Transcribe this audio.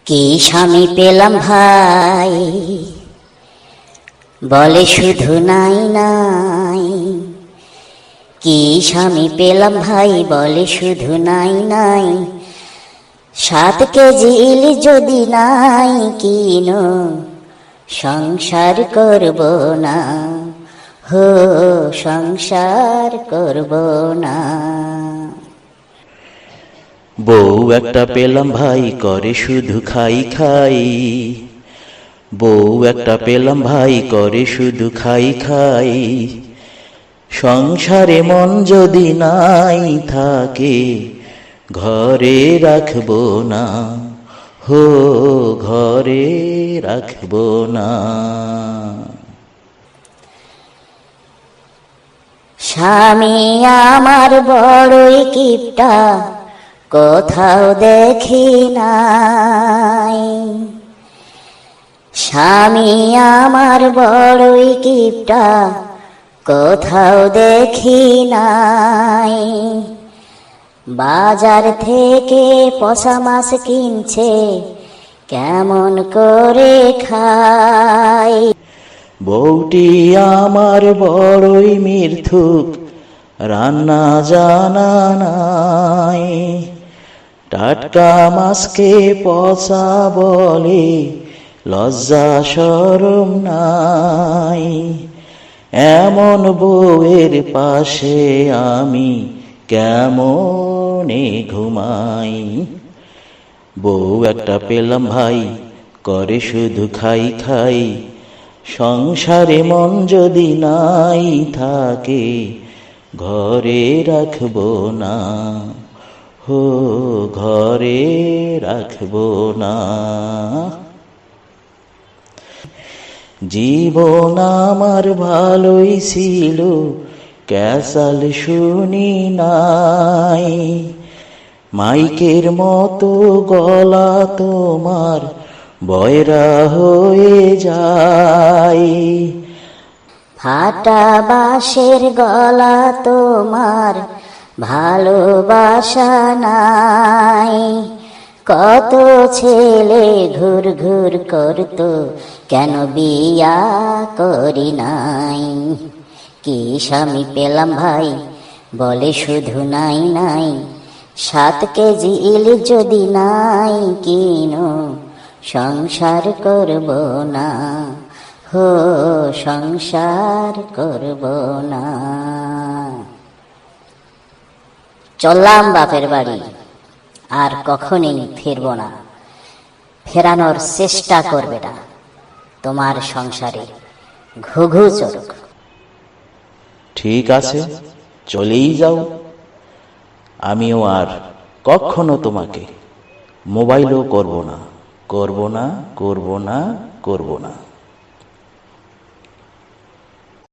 কি স্বামী পেলাম ভাই, বলে শুধু নাই নাই। কি স্বামী পেলাম ভাই, বলে শুধু নাই নাই। 7 কেজি ইলিশ যদি নাই কিনো, সংসার করব না, হো সংসার করব না। বউ একটা পেলাম ভাই, করে শুধু খাই খাই। বউ একটা পেলাম ভাই, করে শুধু খাই খাই। সংসারে মন যদি নাই থাকে, ঘরে রাখবো না, হো ঘরে রাখবো না। স্বামী আমার বড়ই কিপটা, কোথাও দেখি নাই। স্বামী আমার বড়ই কিপটা, কোথাও দেখি নাই। বাজার থেকে পচা মাছ কিনছে, কেমন করে খাই। বউটি আমার বড়ই মির্থুক, রান্না জানা নাই। টাটকা মাছকে পচা বলে, লজ্জা শরম নাই। এমন বউয়ের পাশে আমি কেমনে ঘুমাই। বউ একটা পেলাম ভাই, করে শুধু খাই খাই। সংসারে মন যদি নাই থাকে, ঘরে রাখবো না, হো ঘরে রাখবো না। জীবন আমার ভালোই ছিল, ক্যাসাল শুনি নাই। মাইকের মতো গলা তোমার বয়রা হয়ে যায়। ফাটা বাঁশের গলা তোমার, ভালোবাসা নাই। কত ছেলে ঘুর ঘুর করতো, কেন বিয়া করি নাই। কি স্বামী পেলাম ভাই, বলে শুধু নাই নাই। 7 কেজি ইলিশ যদি নাই কিনো, সংসার করব না, হো সংসার করব না। চললাম বাপের বাড়ি, আর কখনই ফিরব না। ফেরানোর চেষ্টা করবে না, তোমার সংসারে ঘুঘু চড়ুক। ঠিক আছে, চলেই যাও। আমিও আর কখনো তোমাকে মোবাইলও করব না, করব না, করব না, করব না।